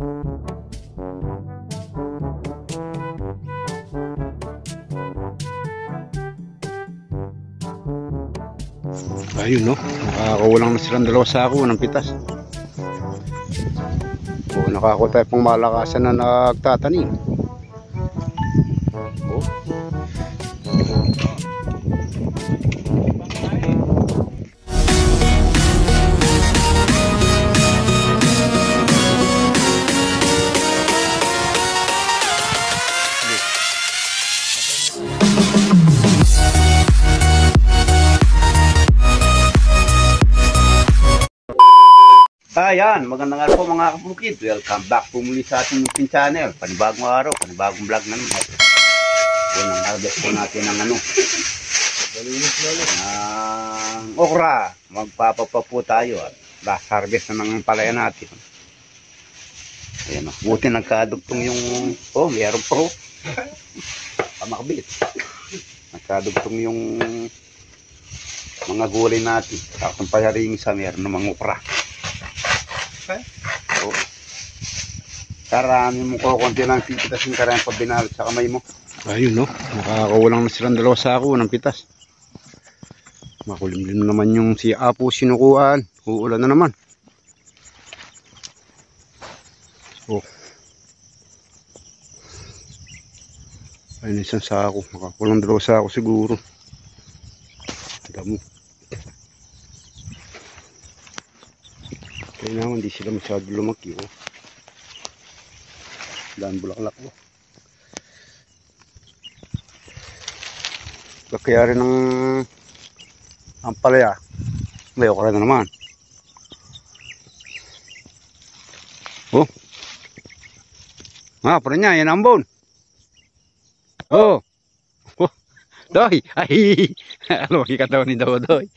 Ayun no, nakakakulang na silang 2 sako ng pitas. O, nakakuha tayo pang malakasan na nagtatanim. O. Ayan, magandang araw po mga kabukid. Welcome back po muli sa ating YouTube channel. Panibagong araw, panibagong vlog na naman. Unang harvest po natin ng okra. Magpapapa po tayo. Last harvest na ng palaya natin. Ayan o, buti nagkadugtong yung, meron po. Pamakbit. Nagkadugtong yung mga gulay natin. Tapos payaring sa meron ng mga okra. So, karami mo ko konti lang pitas yung karami pa binalot sa kamay mo. Ayun no, nakakakulang na silang 2 sako ng pitas. Makulimlim naman yung si Apo sinukuan. Uulan na naman. So, ayun isang sako. Makakulang 2 sako siguro. Damo. Kaya naman, hindi sila masyado lumaki. Daan bulaklak ko. Kaya rin ang palaya. May okra na naman. Oh. Pala niya, yan ang ambon. Oh. Doy. Ay. Lumaki ka daw ni Doy.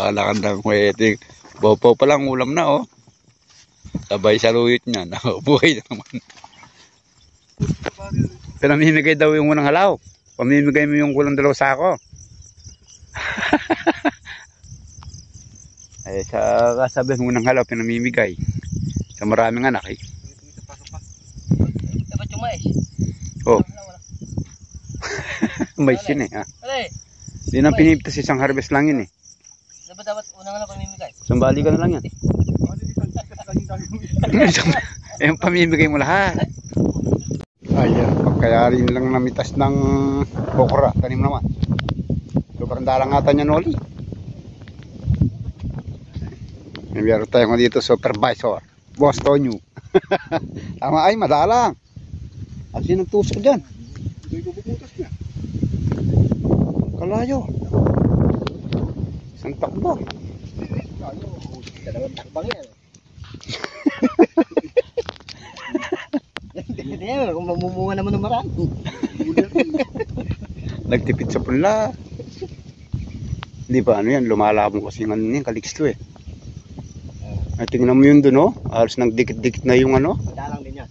Nakandang wedding. Bopo pa lang ulam na Sabay sa luyot niya. Buhay na naman. Pinamimigay daw yung unang halaw. Pamimigay mo yung kulang 2 sako. Ay sa kasabi ng unang halaw pinamimigay. Sa maraming anak Dapat yung mais. Mais yun Hindi nang piniptas isang harvest lang yun Dapat unang lang pamimigay. Sambali ka na lang yan. Yung pamimigay mo lahat. Ayan, pagkayarin lang namitas ng okra. Tanim naman. Sobrang dalangatan niya noli. Meron tayo dito supervisor. Boss Tonyo. Tama ay, madalang. At sino nagtusok dyan? Hindi ko bubutas niya. Kalayo. Isang takbo. Dalawang takbang yan. Hindi kung mamumunga naman ng marami. Nagtipid sa punla. Hindi ba ano yan, lumalabong kasi yung kaliksto Ay, tingnan mo yun dun halos nagdikit-dikit na yung Madalang din yan.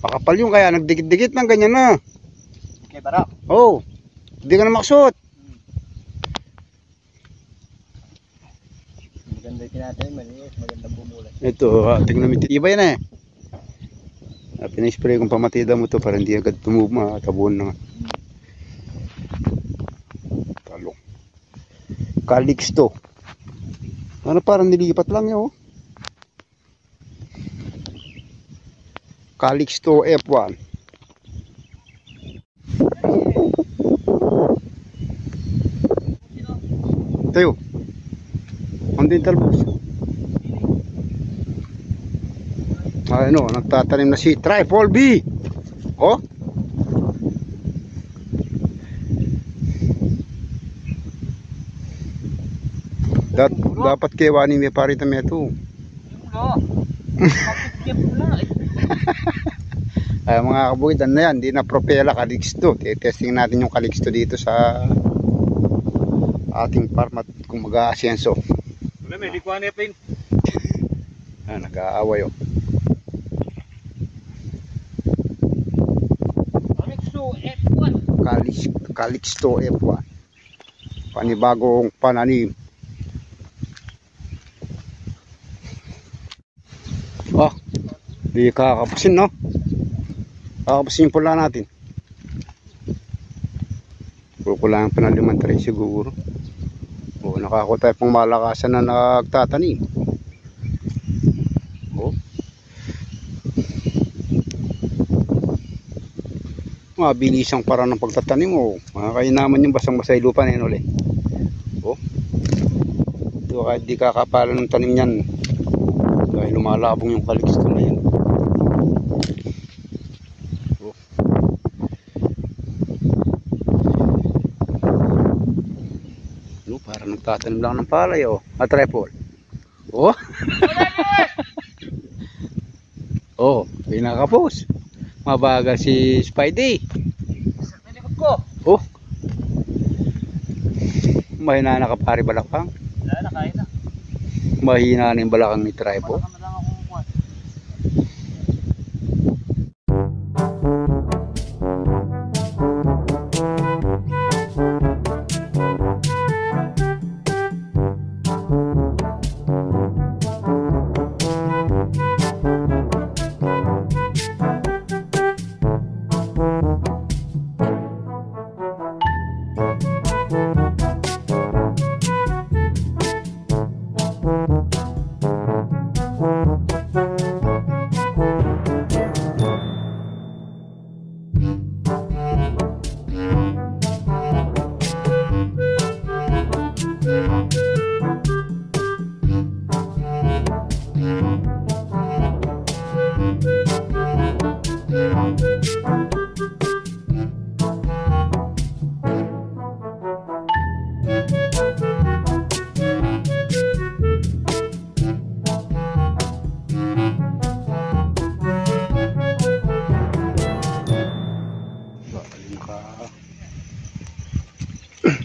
Makapal yung kaya nagdikit-dikit ng ganyan na. Okay, barap. Hindi ka na maksuot. Maganda yung tinatay, maliit, magandang bumulat. Ito, tingnan mo, iba yan pina-spray kong pamatida mo to para hindi agad tumuma, tabuan na. Talong. Calixto. Parang nilipat lang yun Calixto F1. Tayo. Andin talbos. Nagtatanim na si Triple B. Dapat kewani may parita meto. Ay mga kabukid, yan, di na propela Calixto. Testing natin yung Calixto dito sa ating farm at kung mag-aasenso. Wala, may likuan na pin. Nag-aaway Calixto F1. Panibagong pananim. Di kakapusin, no? Kakapusin yung pula natin. Kukulangan pa ng 5 tray siguro. O, nakakuha tayo pang malakasan na nagtatanim. O. Mabilis ang paraan ng pagtatanim mo. Kaya naman yung basang-basay lupa na yun ulit. O. Ito kahit di kakapalan ng tanim yan. Dahil lumalabong yung kaliksto na yan. Para nagtatanim lang ng palay, oh. At tripod. Oh. Oh, pinakapos. Mabagal si Spidey. Sa likod ko. Oh. Mahina na kapari balakang. Wala na, kain na. Mahina na yung balakang ni tripod. Baka na lang akong kuwan. Naka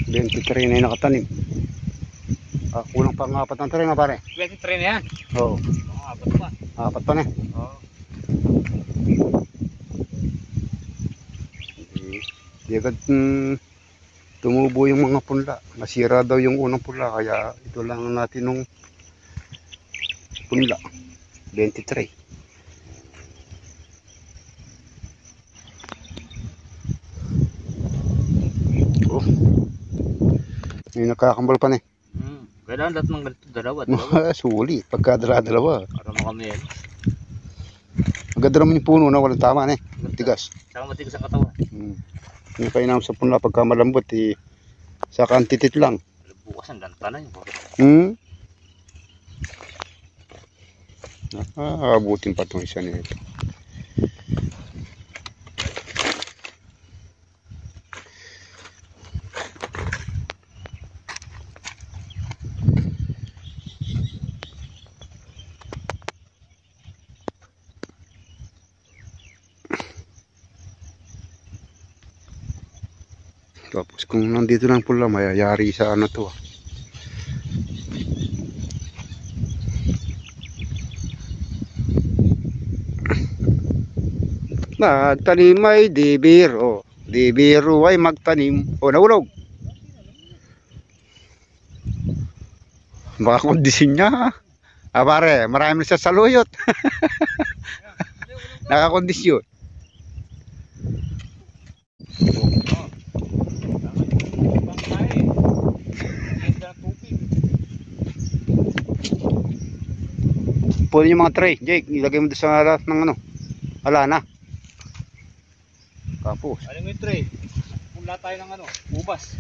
23 na yung nakatanim. Kulang pa ng 4 ng tray na pare. 23 na yan. Oo. Apat pa. 4 pa na. Oo. Di agad tumubo yung mga punla. Nasira daw yung unang punla kaya ito lang natin nung punla. 23. Oh. May nakakambal pa na eh. Kailangan lahat ng ganito dalawa. Sulit. Pagka dalawa. Para makami yan. Maganda naman yung puno na walang tama na eh. Tigas. Saka matigas ang katawan. Yung kainam sa punla pagka malambot eh. Saka antitit lang. Bukas ang ganta na yun. Abutin pa itong isa nito. Tapos kung nandito lang pula, mayayari sa ano to. Magtanim ay di biro. Di biro ay magtanim. O, nahulog. Baka kondisyon niya. Pare, marami na siya saluyot. Nakakondisyon. Punin yung mga tray, Jake. Ilagay mo doon sa lahat ng ano. Wala na. Tapos. Ano yung tray? Pula tayo ng ano, ubas.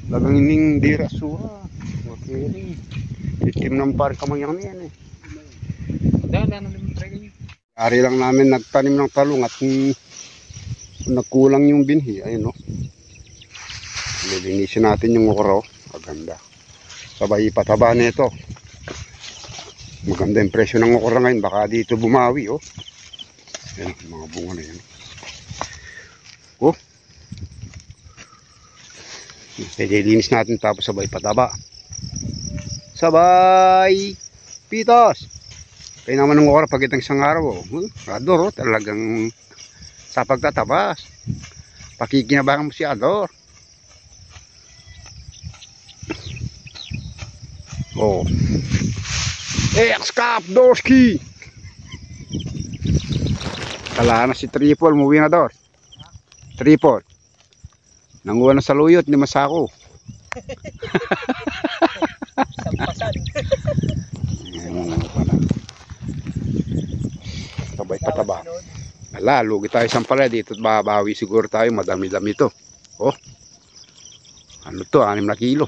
Lagang ining dira sura. Okay. Itim ng par kamayang yan eh. Dahil ano yung tray ganyan? Ari lang namin nagtanim ng talong at nagkulang yung binhi. Ayun no. Lilinisin natin yung okra. Maganda. Sabay pataba nito. Maganda yung presyo ng okra ngayon. Baka dito bumawi oh. Yan, mga bunga na yan. Oh. Lilinis natin tapos sabay pataba. Sabay pitos. Kaya naman ng okra pag itang isang araw oh. Ador oh. Talagang sa pagtatabas. Pakikinabangan mo si Ador. Oh. X-Cap Doski. Kala na si Triple, muwi na daw. Triple. Nanguha na sa luyot, ni Masako. Sampasan. Tabay pataba. Ala, lugi tayo sa pala dito. Babawi siguro tayo, madami-dami to. Oh. Ano to, 6 na kilo.